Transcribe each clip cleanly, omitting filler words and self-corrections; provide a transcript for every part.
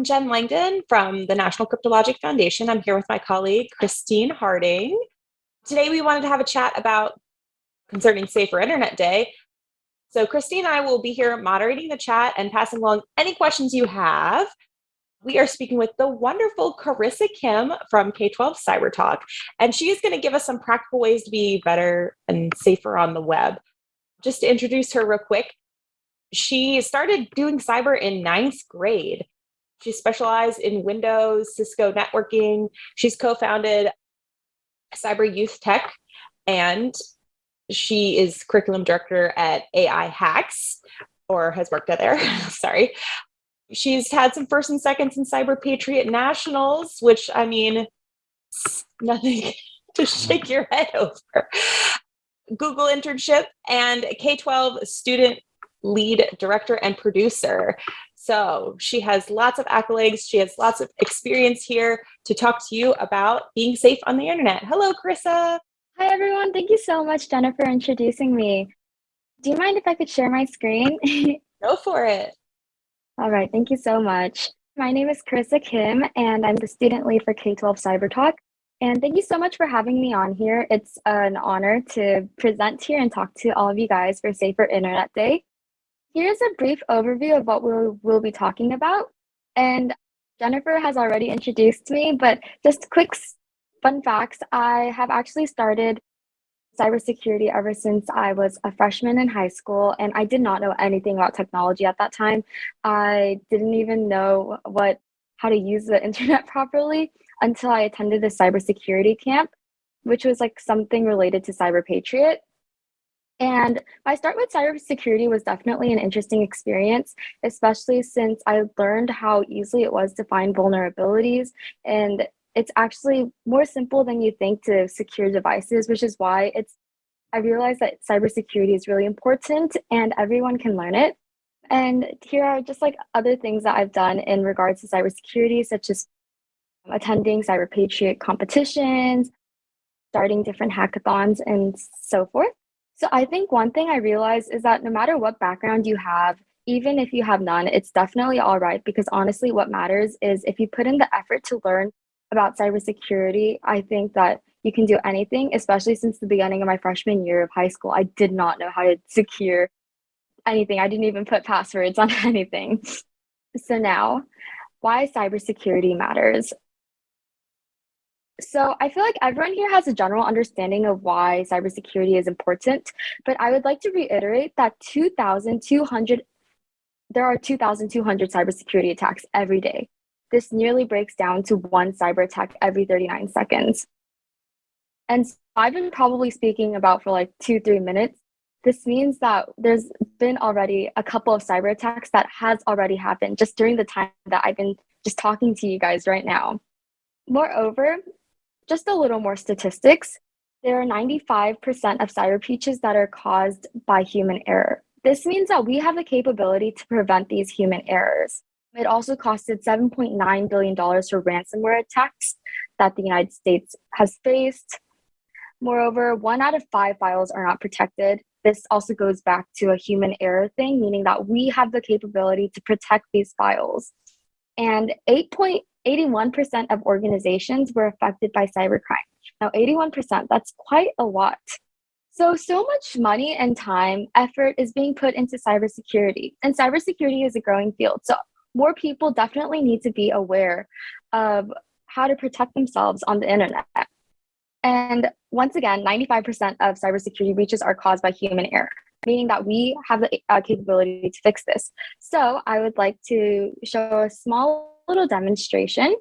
Jen Langdon from the National Cryptologic Foundation. I'm here with my colleague, Christine Harding. Today, we wanted to have a chat about concerning Safer Internet Day. So Christine and I will be here moderating the chat and passing along any questions you have. We are speaking with the wonderful Charissa Kim from K-12 CyberTalk, and she is going to give us some practical ways to be better and safer on the web. Just to introduce her real quick, she started doing cyber in 9th grade. She specialized in Windows, Cisco networking. She's co-founded Cyber Youth Tech, and she is curriculum director at AI Hacks, or has worked at there, sorry. She's had some first and seconds in Cyber Patriot Nationals, which, I mean, nothing to shake your head over. Google internship and K-12 student lead director and producer. So she has lots of accolades. She has lots of experience here to talk to you about being safe on the internet. Hello, Charissa. Hi, everyone. Thank you so much, Jenna, for introducing me. Do you mind if I could share my screen? Go for it. All right. Thank you so much. My name is Charissa Kim, and I'm the student lead for K-12 CyberTalk. And thank you so much for having me on here. It's an honor to present here and talk to all of you guys for Safer Internet Day. Here's a brief overview of what we'll be talking about. And Jennifer has already introduced me, but just quick fun facts. I have actually started cybersecurity ever since I was a freshman in high school, and I did not know anything about technology at that time. I didn't even know how to use the internet properly until I attended the cybersecurity camp, which was like something related to Cyber Patriot. And my start with cybersecurity was definitely an interesting experience, especially since I learned how easy it was to find vulnerabilities. And it's actually more simple than you think to secure devices, which is why I realized that cybersecurity is really important and everyone can learn it. And here are just like other things that I've done in regards to cybersecurity, such as attending Cyber Patriot competitions, starting different hackathons, and so forth. So I think one thing I realized is that no matter what background you have, even if you have none, it's definitely all right, because honestly, what matters is if you put in the effort to learn about cybersecurity, I think that you can do anything, especially since the beginning of my freshman year of high school. I did not know how to secure anything. I didn't even put passwords on anything. So now, why cybersecurity matters. So I feel like everyone here has a general understanding of why cybersecurity is important, but I would like to reiterate that there are 2,200 cybersecurity attacks every day. This nearly breaks down to one cyber attack every 39 seconds. And so I've been probably speaking about for like 2-3 minutes. This means that there's been already a couple of cyber attacks that has already happened just during the time that I've been just talking to you guys right now. Moreover, just a little more statistics. There are 95% of cyber breaches that are caused by human error. This means that we have the capability to prevent these human errors. It also costed $7.9 billion for ransomware attacks that the United States has faced. Moreover, 1 out of 5 files are not protected. This also goes back to a human error thing, meaning that we have the capability to protect these files. And 81% of organizations were affected by cybercrime. Now, 81%, that's quite a lot. So much money and time, effort is being put into cybersecurity. And cybersecurity is a growing field. So more people definitely need to be aware of how to protect themselves on the internet. And once again, 95% of cybersecurity breaches are caused by human error, meaning that we have the capability to fix this. So I would like to show a small little demonstration.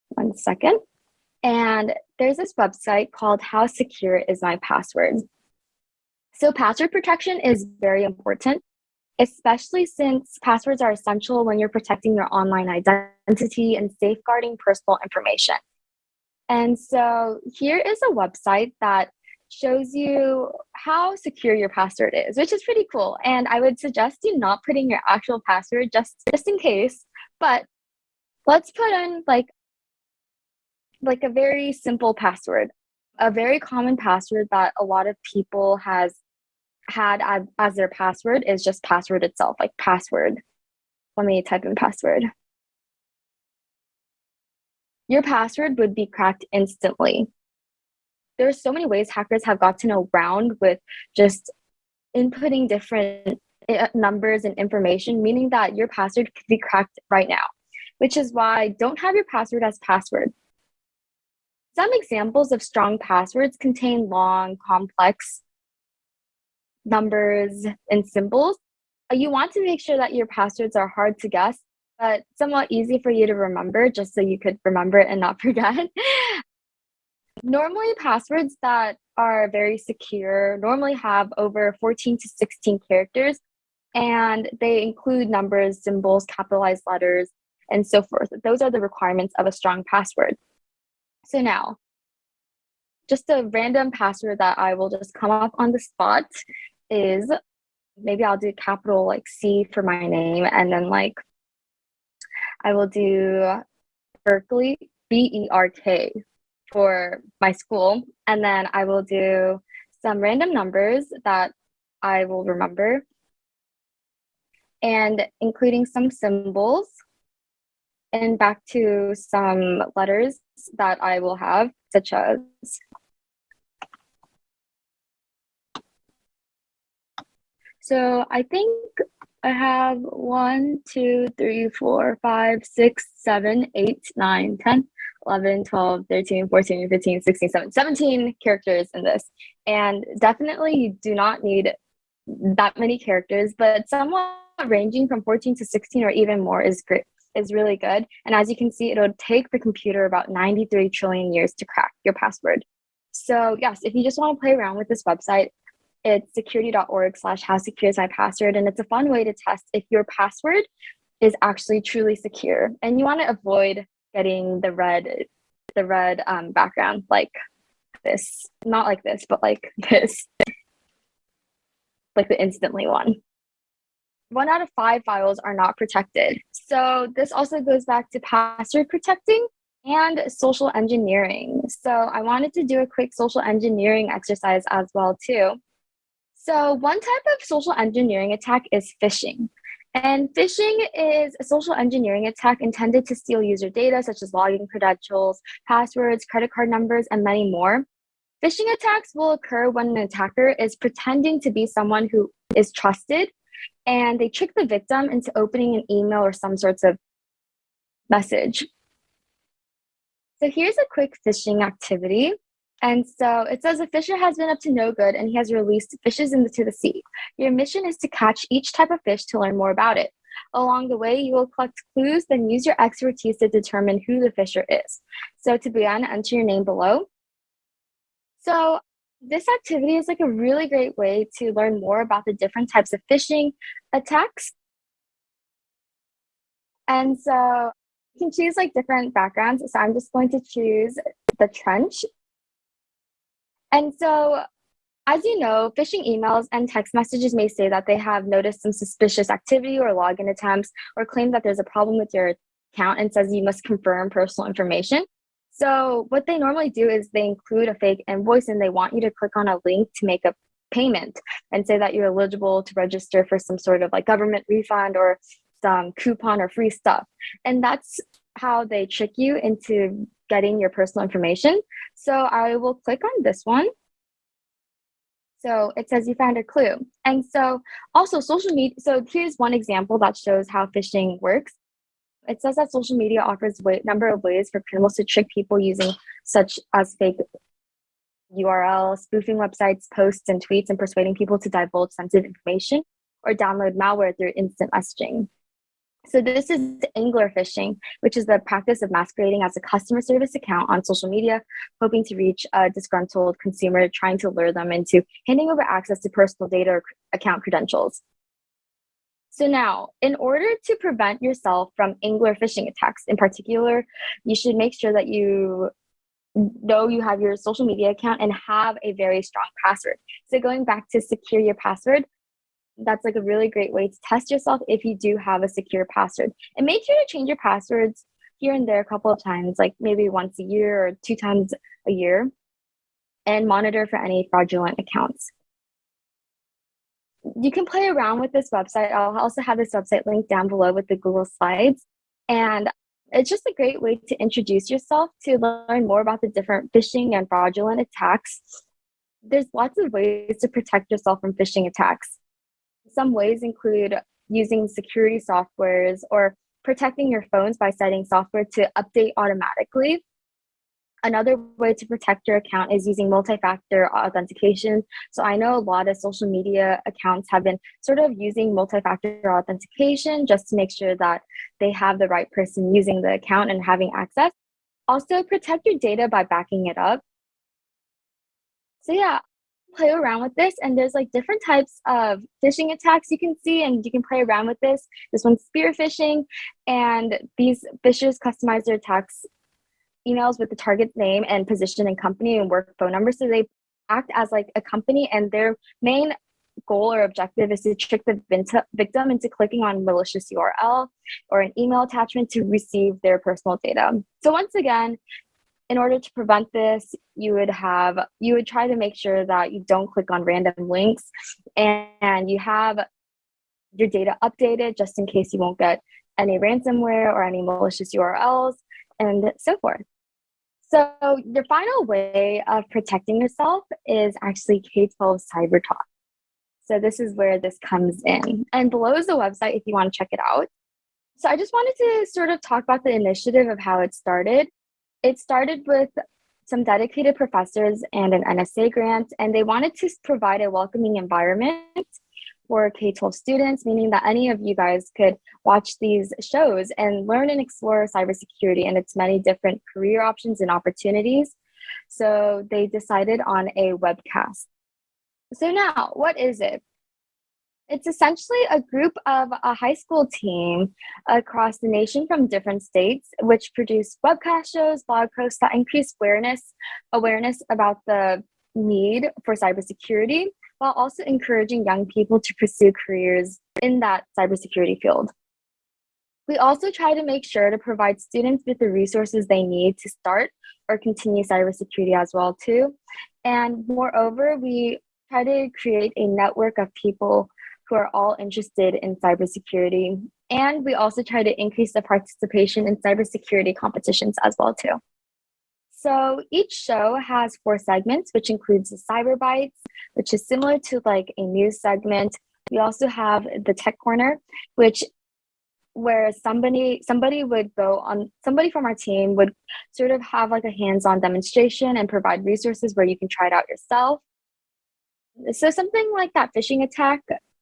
1 second. And there's this website called How Secure Is My Password? So password protection is very important, especially since passwords are essential when you're protecting your online identity and safeguarding personal information. And so here is a website that shows you how secure your password is, which is pretty cool. And I would suggest you not putting your actual password just in case, but let's put in like a very simple password. A very common password that a lot of people has had as their password is just password itself, like password. Let me type in password. your password would be cracked instantly. There are so many ways hackers have gotten around with just inputting different numbers and information, meaning that your password could be cracked right now, which is why don't have your password as password. Some examples of strong passwords contain long, complex numbers and symbols. You want to make sure that your passwords are hard to guess, but somewhat easy for you to remember, just so you could remember it and not forget. Normally, passwords that are very secure normally have over 14 to 16 characters, and they include numbers, symbols, capitalized letters, and so forth. Those are the requirements of a strong password. So now, just a random password that I will just come up on the spot is, maybe I'll do capital like C for my name, and then like I will do Berkeley, BERK for my school, and then I will do some random numbers that I will remember, and including some symbols, and back to some letters that I will have, such as so I think I have 1, 2, 3, 4, 5, 6, 7, 8, 9, 10, 11, 12, 13, 14, 15, 16, 17 characters in this. And definitely you do not need that many characters, but somewhat ranging from 14 to 16 or even more is great, is really good. And as you can see, it'll take the computer about 93 trillion years to crack your password. So yes, if you just want to play around with this website, it's security.org/how-secure-is-my-password, and it's a fun way to test if your password is actually truly secure. And you want to avoid getting the red background like this, not like this, but like this, like the instantly one. 1 out of 5 files are not protected. So this also goes back to password protecting and social engineering. So I wanted to do a quick social engineering exercise as well too. So one type of social engineering attack is phishing. And phishing is a social engineering attack intended to steal user data, such as login credentials, passwords, credit card numbers, and many more. Phishing attacks will occur when an attacker is pretending to be someone who is trusted, and they trick the victim into opening an email or some sorts of message. So here's a quick phishing activity. And so it says a fisher has been up to no good and he has released fishes into the sea. Your mission is to catch each type of fish to learn more about it. Along the way, you will collect clues, then use your expertise to determine who the fisher is. So to begin, enter your name below. So this activity is like a really great way to learn more about the different types of phishing attacks. And so you can choose like different backgrounds. So I'm just going to choose the trench. And so, as you know, phishing emails and text messages may say that they have noticed some suspicious activity or login attempts, or claim that there's a problem with your account and says you must confirm personal information. So what they normally do is they include a fake invoice and they want you to click on a link to make a payment and say that you're eligible to register for some sort of like government refund or some coupon or free stuff. And that's how they trick you into getting your personal information. So I will click on this one. So it says you found a clue. And so also social media, so here's one example that shows how phishing works. It says that social media offers a number of ways for criminals to trick people using such as fake URLs, spoofing websites, posts, and tweets, and persuading people to divulge sensitive information or download malware through instant messaging. So this is angler phishing, which is the practice of masquerading as a customer service account on social media, hoping to reach a disgruntled consumer, trying to lure them into handing over access to personal data or account credentials. So now, in order to prevent yourself from angler phishing attacks in particular, you should make sure that you know you have your social media account and have a very strong password. So going back to secure your password, that's like a really great way to test yourself if you do have a secure password. And make sure to change your passwords here and there a couple of times, like maybe once a year or 2 times a year, and monitor for any fraudulent accounts. You can play around with this website. I'll also have this website linked down below with the Google Slides. And It's just a great way to introduce yourself, to learn more about the different phishing and fraudulent attacks. There's lots of ways to protect yourself from phishing attacks. Some ways include using security softwares or protecting your phones by setting software to update automatically. Another way to protect your account is using multi-factor authentication. So I know a lot of social media accounts have been sort of using multi-factor authentication just to make sure that they have the right person using the account and having access. Also, protect your data by backing it up. So yeah, play around with this, and there's like different types of phishing attacks you can see, and you can play around with this. This one's spear phishing, and these phishers customize their attacks emails with the target name and position and company and work phone number. So they act as like a company, and their main goal or objective is to trick the victim into clicking on malicious URL or an email attachment to receive their personal data. So once again, in order to prevent this, you would try to make sure that you don't click on random links, and you have your data updated just in case you won't get any ransomware or any malicious URLs and so forth. So your final way of protecting yourself is actually K-12 CyberTalk. So this is where this comes in. And below is the website if you want to check it out. So I just wanted to sort of talk about the initiative of how it started. It started with some dedicated professors and an NSA grant, and they wanted to provide a welcoming environment for K-12 students, meaning that any of you guys could watch these shows and learn and explore cybersecurity and its many different career options and opportunities. So they decided on a webcast. So now, what is it? It's essentially a group of a high school team across the nation from different states, which produce webcast shows, blog posts that increase awareness about the need for cybersecurity, while also encouraging young people to pursue careers in that cybersecurity field. We also try to make sure to provide students with the resources they need to start or continue cybersecurity as well too. And moreover, we try to create a network of people who are all interested in cybersecurity. And we also try to increase the participation in cybersecurity competitions as well too. So each show has 4 segments, which includes the Cyber Bites, which is similar to like a news segment. We also have the Tech Corner, where somebody from our team would sort of have like a hands-on demonstration and provide resources where you can try it out yourself. So something like that phishing attack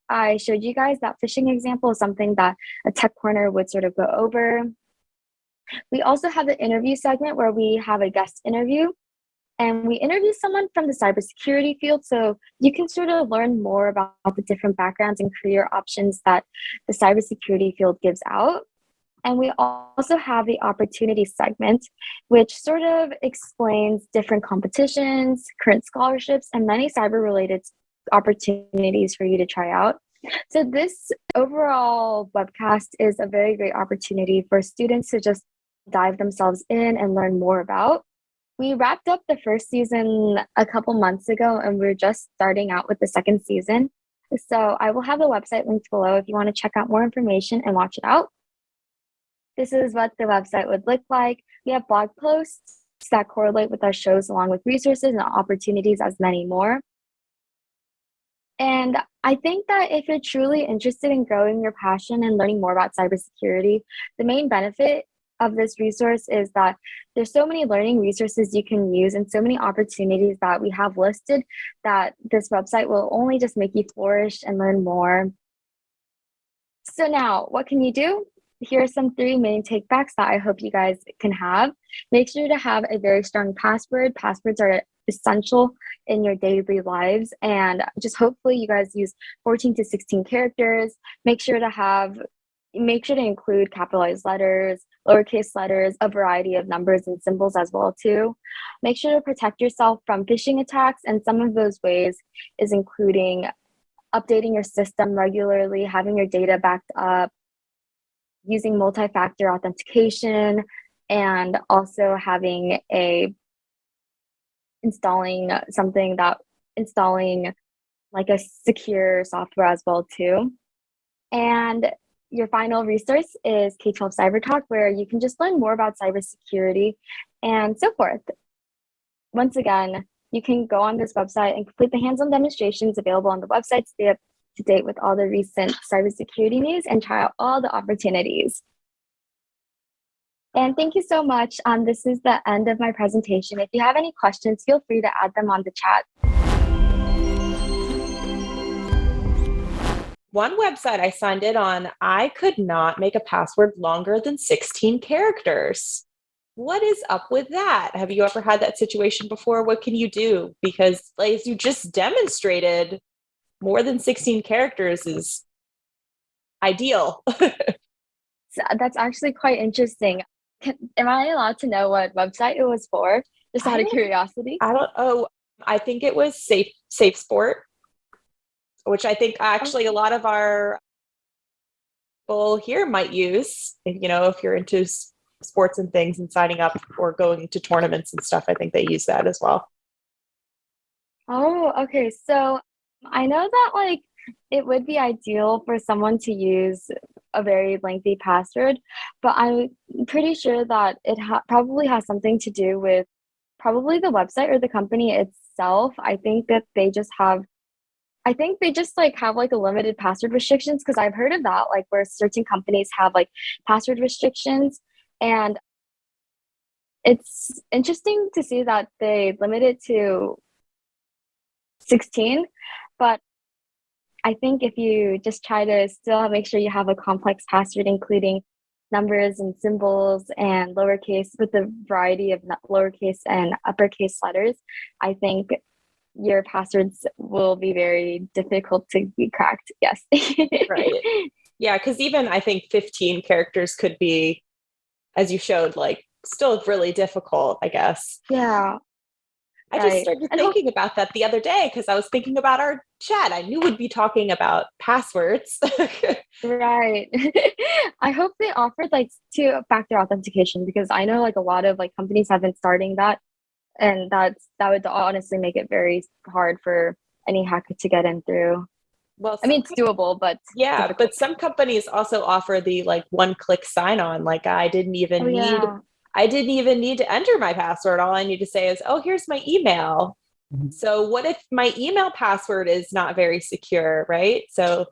I showed you guys, that phishing example is something that a Tech Corner would sort of go over. We also have the interview segment where we have a guest interview, and we interview someone from the cybersecurity field, so you can sort of learn more about the different backgrounds and career options that the cybersecurity field gives out. And we also have the opportunity segment, which sort of explains different competitions, current scholarships, and many cyber-related opportunities for you to try out. So this overall webcast is a very great opportunity for students to just dive themselves in and learn more about. We wrapped up the first season a couple months ago, and we're just starting out with the second season. So I will have the website linked below if you want to check out more information and watch it out. This is what the website would look like. We have blog posts that correlate with our shows, along with resources and opportunities as many more. And I think that if you're truly interested in growing your passion and learning more about cybersecurity, the main benefit of this resource is that there's so many learning resources you can use and so many opportunities that we have listed that this website will only just make you flourish and learn more. So now, what can you do? Here are some 3 main takebacks that I hope you guys can have. Make sure to have a very strong password. Passwords are essential in your daily lives, and just hopefully you guys use 14 to 16 characters. Make sure to include capitalized letters, lowercase letters, a variety of numbers and symbols as well too. Make sure to protect yourself from phishing attacks, and some of those ways is including updating your system regularly, having your data backed up, using multi-factor authentication, and also installing like a secure software as well too. And your final resource is K-12 CyberTalk, where you can just learn more about cybersecurity and so forth. Once again, you can go on this website and complete the hands-on demonstrations available on the website to stay up to date with all the recent cybersecurity news and try out all the opportunities. And thank you so much. This is the end of my presentation. If you have any questions, feel free to add them on the chat. One website I signed in on, I could not make a password longer than 16 characters. What is up with that? Have you ever had that situation before? What can you do? Because as you just demonstrated, more than 16 characters is ideal. So that's actually quite interesting. Am I allowed to know what website it was for? Just out of curiosity. I think it was Safe Sport, which I think actually a lot of our people here might use, if you're into sports and things and signing up or going to tournaments and stuff. I think they use that as well. Oh, okay. So I know that it would be ideal for someone to use a very lengthy password, but I'm pretty sure that it probably has something to do with probably the website or the company itself. I think that they just have a limited password restrictions, because I've heard of that, where certain companies have password restrictions, and it's interesting to see that they limit it to 16, but I think if you just try to still make sure you have a complex password, including numbers and symbols and lowercase with a variety of lowercase and uppercase letters, I think your passwords will be very difficult to be cracked. Yes. Right. Yeah, because even I think 15 characters could be, as you showed, still really difficult, I guess. Yeah. I just started thinking about that the other day because I was thinking about our chat. I knew we'd be talking about passwords. Right. I hope they offered two-factor authentication, because I know a lot of companies have been starting that, and that would honestly make it very hard for any hacker to get in through. Well, I mean, it's doable, but yeah, difficult. but some companies also offer the one-click sign-on. I didn't even need to enter my password. All I need to say is, oh, here's my email. Mm-hmm. So what if my email password is not very secure, right? So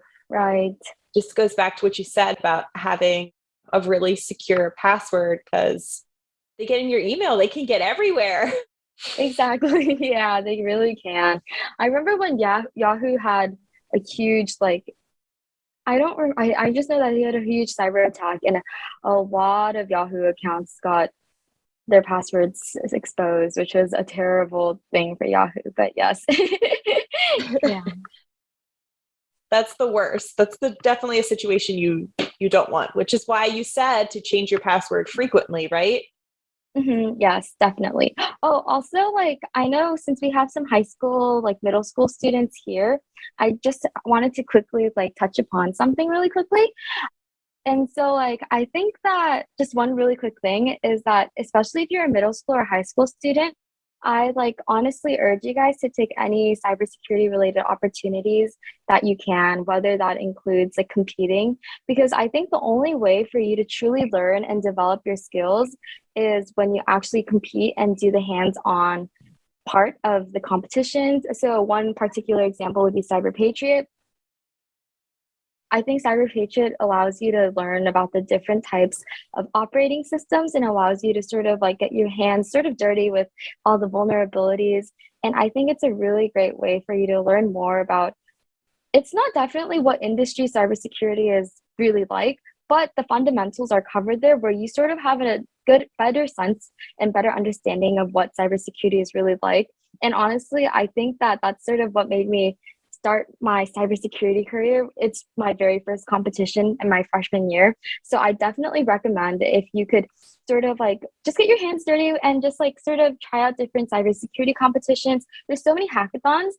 this goes back to what you said about having a really secure password, because they get in your email, they can get everywhere. Exactly. Yeah, they really can. I remember when Yahoo had a huge I just know that he had a huge cyber attack, and a lot of Yahoo accounts got their passwords exposed, which was a terrible thing for Yahoo. But yes. Yeah. That's the worst. That's definitely a situation you don't want, which is why you said to change your password frequently, right? Mm-hmm. Yes, definitely. Oh, also, I know since we have some high school, middle school students here, I just wanted to quickly touch upon something really quickly. And so, I think that just one really quick thing is that, especially if you're a middle school or high school student, I honestly urge you guys to take any cybersecurity related opportunities that you can, whether that includes competing, because I think the only way for you to truly learn and develop your skills is when you actually compete and do the hands-on part of the competitions. So one particular example would be Cyber Patriot. I think Cyber Patriot allows you to learn about the different types of operating systems and allows you to sort of get your hands sort of dirty with all the vulnerabilities. And I think it's a really great way for you to learn more about, it's not definitely what industry cybersecurity is really like, but the fundamentals are covered there, where you sort of have a better sense and better understanding of what cybersecurity is really like. And honestly, I think that that's sort of what made me start my cybersecurity career. It's my very first competition in my freshman year. So I definitely recommend if you could sort of just get your hands dirty and just sort of try out different cybersecurity competitions. There's so many hackathons.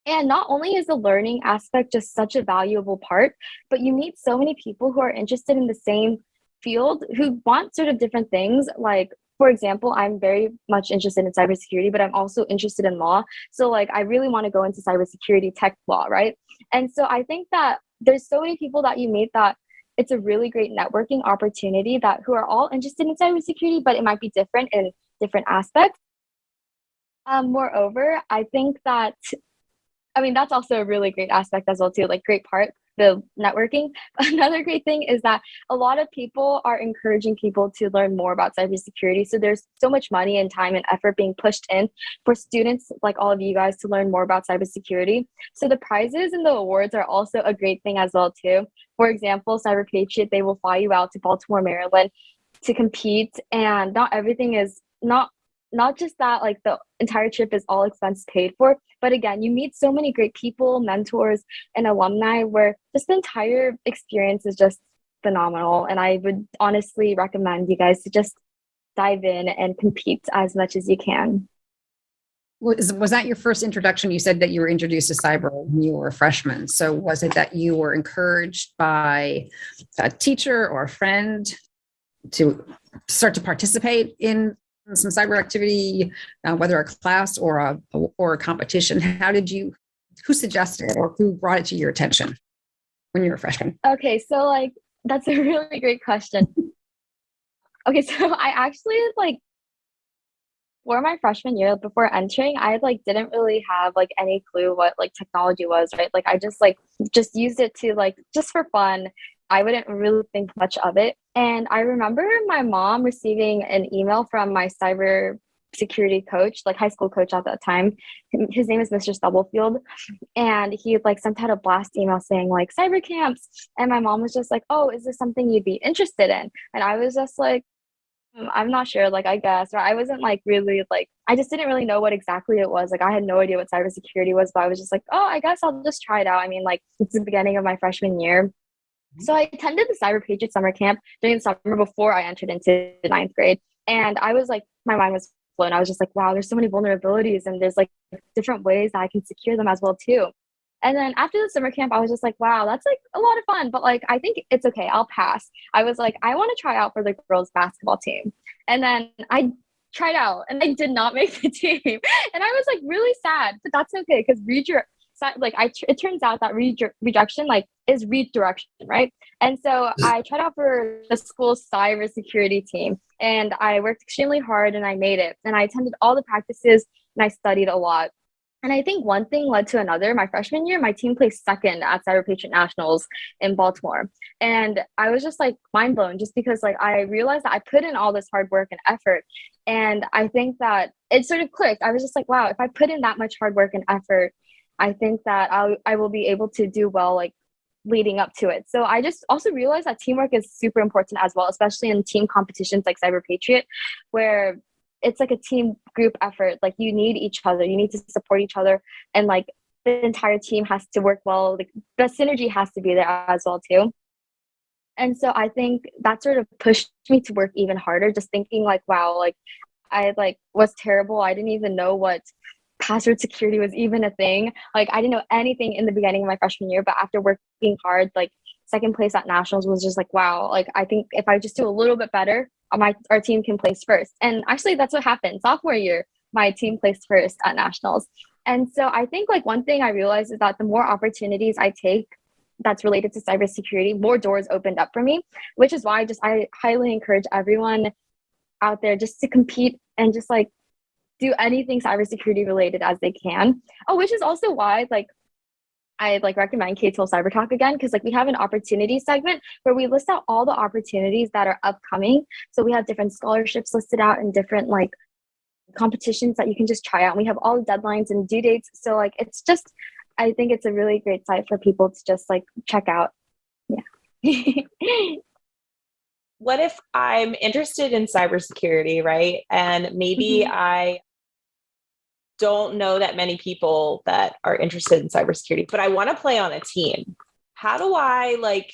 And not only is the learning aspect just such a valuable part, but you meet so many people who are interested in the same field, who want sort of different things. For example, I'm very much interested in cybersecurity, but I'm also interested in law. So I really want to go into cybersecurity tech law, right? And so I think that there's so many people that you meet that it's a really great networking opportunity that who are all interested in cybersecurity, but it might be different in different aspects. Moreover, I think that, I mean, that's also a really great aspect as well too, like great part, the networking. Another great thing is that a lot of people are encouraging people to learn more about cybersecurity. So there's so much money and time and effort being pushed in for students like all of you guys to learn more about cybersecurity. So the prizes and the awards are also a great thing as well too. For example, Cyber Patriot, they will fly you out to Baltimore, Maryland to compete, and not everything is not just that, like the entire trip is all expense paid for, but again, you meet so many great people, mentors, and alumni where just the entire experience is just phenomenal. And I would honestly recommend you guys to just dive in and compete as much as you can. Was that your first introduction? You said that you were introduced to cyber when you were a freshman. So was it that you were encouraged by a teacher or a friend to start to participate in some cyber activity, whether a class or a competition? Who suggested or who brought it to your attention when you were a freshman? Okay, so like that's a really great question. Okay, so I actually like for my freshman year before entering, I like didn't really have like any clue what like technology was, right? Like I just used it to like just for fun. I wouldn't really think much of it. And I remember my mom receiving an email from my cyber security coach, like high school coach at that time. His name is Mr. Stubblefield. And he like sent out a blast email saying like cyber camps. And my mom was just like, oh, is this something you'd be interested in? And I was just like, I'm not sure, like, I guess, or I wasn't like really like, I just didn't really know what exactly it was. Like, I had no idea what cybersecurity was, but I was just like, oh, I guess I'll just try it out. I mean, like, it's the beginning of my freshman year. So I attended the Cyber Patriot summer camp during the summer before I entered into ninth grade. And I was like, my mind was blown. I was just like, wow, there's so many vulnerabilities and there's like different ways that I can secure them as well too. And then after the summer camp, I was just like, wow, that's like a lot of fun, but like, I think it's okay. I'll pass. I was like, I want to try out for the girls basketball team. And then I tried out and I did not make the team. And I was like really sad, but that's okay. Cause it turns out that rejection like is redirection, right? And so I tried out for the school's cybersecurity team and I worked extremely hard and I made it. And I attended all the practices and I studied a lot. And I think one thing led to another. My freshman year, my team placed second at Cyber Patriot Nationals in Baltimore. And I was just like mind blown just because like I realized that I put in all this hard work and effort. And I think that it sort of clicked. I was just like, wow, if I put in that much hard work and effort, I think that I will be able to do well like leading up to it. So I just also realized that teamwork is super important as well, especially in team competitions like Cyber Patriot, where it's like a team group effort. Like you need each other, you need to support each other, and like the entire team has to work well. Like the synergy has to be there as well too. And so I think that sort of pushed me to work even harder, just thinking like, wow, like I like was terrible. I didn't even know what password security was even a thing. Like I didn't know anything in the beginning of my freshman year, but after working hard, like second place at nationals was just like, wow, like I think if I just do a little bit better, our team can place first. And actually that's what happened. Sophomore year, my team placed first at nationals. And so I think like one thing I realized is that the more opportunities I take that's related to cybersecurity, more doors opened up for me, which is why I highly encourage everyone out there just to compete and just like do anything cybersecurity related as they can. Oh, which is also why like I like recommend K-12 CyberTalk again, because like we have an opportunity segment where we list out all the opportunities that are upcoming. So we have different scholarships listed out and different like competitions that you can just try out. And we have all the deadlines and due dates. So like it's just, I think it's a really great site for people to just like check out. Yeah. What if I'm interested in cybersecurity, right? And maybe I don't know that many people that are interested in cybersecurity, but I want to play on a team. How do I like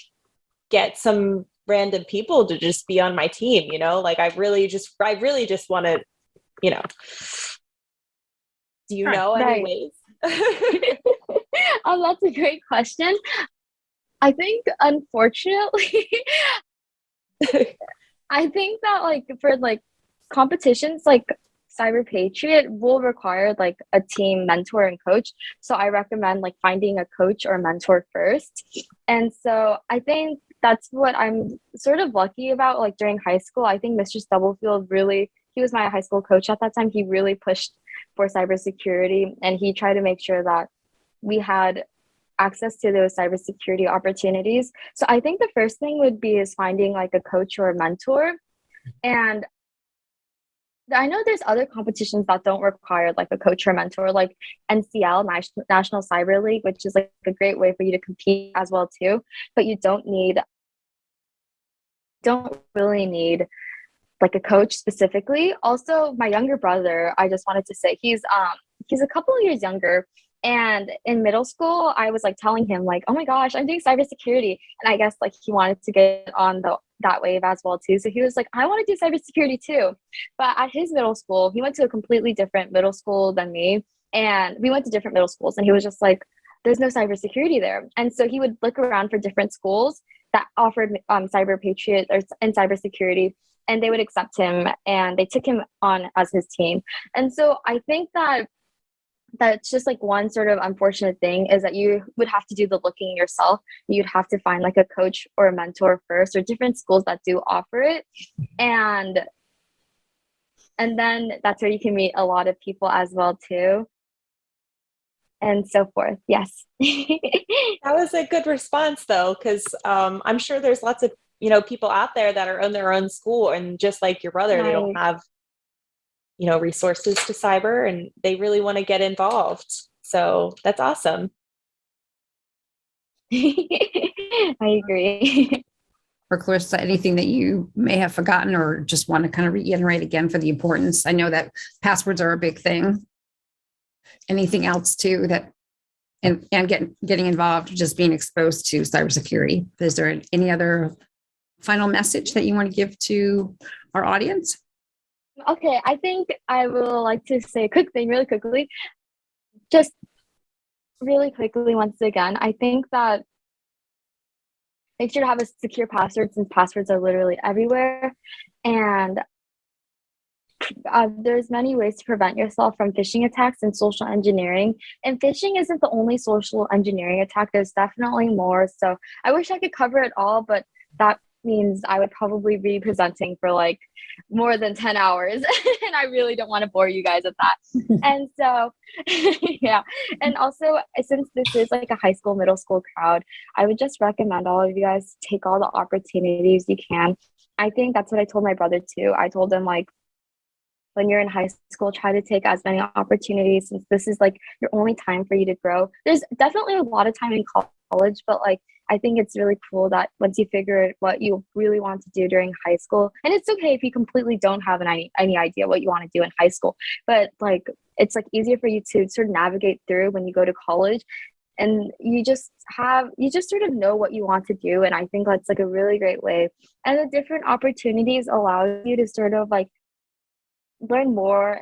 get some random people to just be on my team? You know, like I really just want to, you know, do you know any ways? That's a great question. I think unfortunately, I think that like for like competitions, like Cyber Patriot will require like a team mentor and coach. So I recommend like finding a coach or mentor first. And so I think that's what I'm sort of lucky about. Like during high school, I think Mr. Stubblefield really, he was my high school coach at that time. He really pushed for cybersecurity, and he tried to make sure that we had access to those cybersecurity opportunities. So I think the first thing would be is finding like a coach or a mentor. And I know there's other competitions that don't require like a coach or a mentor, like NCL, National Cyber League, which is like a great way for you to compete as well too. But you don't really need like a coach specifically. Also, my younger brother, I just wanted to say he's a couple of years younger. And in middle school, I was like telling him like, oh my gosh, I'm doing cybersecurity. And I guess like he wanted to get on that wave as well too. So he was like, I want to do cybersecurity too. But at his middle school, he went to a completely different middle school than me. And we went to different middle schools, and he was just like, there's no cybersecurity there. And so he would look around for different schools that offered cyber patriot and cybersecurity, and they would accept him, and they took him on as his team. And so I think that's just like one sort of unfortunate thing, is that you would have to do the looking yourself. You'd have to find like a coach or a mentor first, or different schools that do offer it. And then that's where you can meet a lot of people as well too. And so forth. Yes. That was a good response though, because I'm sure there's lots of, people out there that are in their own school, and just like your brother, Right. they don't have resources to cyber, and they really want to get involved. So that's awesome. I agree. Or Clarissa, anything that you may have forgotten or just want to kind of reiterate again for the importance? I know that passwords are a big thing. Anything else too that, and getting involved, just being exposed to cybersecurity. Is there any other final message that you want to give to our audience? Okay, I think I will like to say a quick thing really quickly. Just really quickly, once again, I think that make sure to have a secure password, since passwords are literally everywhere. And there's many ways to prevent yourself from phishing attacks and social engineering. And phishing isn't the only social engineering attack. There's definitely more. So I wish I could cover it all, but that means I would probably be presenting for like more than 10 hours. And I really don't want to bore you guys with that. And so, yeah. And also, since this is like a high school, middle school crowd, I would just recommend all of you guys take all the opportunities you can. I think that's what I told my brother too. I told him like, when you're in high school, try to take as many opportunities, since this is like your only time for you to grow. There's definitely a lot of time in college, but like, I think it's really cool that once you figure out what you really want to do during high school, and it's okay if you completely don't have any idea what you want to do in high school, but like, it's like easier for you to sort of navigate through when you go to college, and you just sort of know what you want to do. And I think that's like a really great way. And the different opportunities allow you to sort of like learn more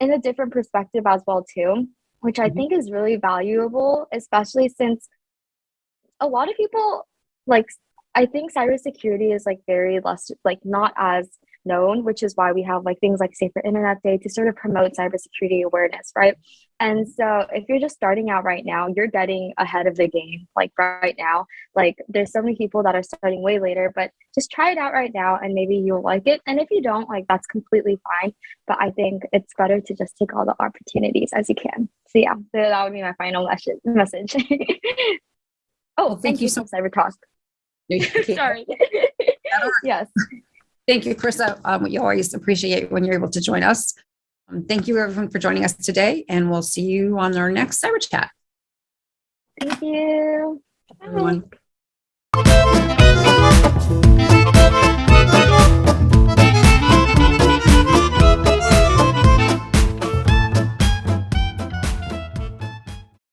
in a different perspective as well too, which I think is really valuable, especially since a lot of people, like, I think cybersecurity is like very less, like not as known, which is why we have like things like Safer Internet Day to sort of promote cybersecurity awareness, right? And so if you're just starting out right now, you're getting ahead of the game, like right now. Like there's so many people that are starting way later, but just try it out right now and maybe you'll like it. And if you don't, like that's completely fine. But I think it's better to just take all the opportunities as you can. So yeah, so that would be my final message. Oh, thank you so much, CyberTalk. Sorry. Yes. Thank you, Charissa. We always appreciate when you're able to join us. Thank you, everyone, for joining us today, and we'll see you on our next Cyber Chat. Thank you. Everyone.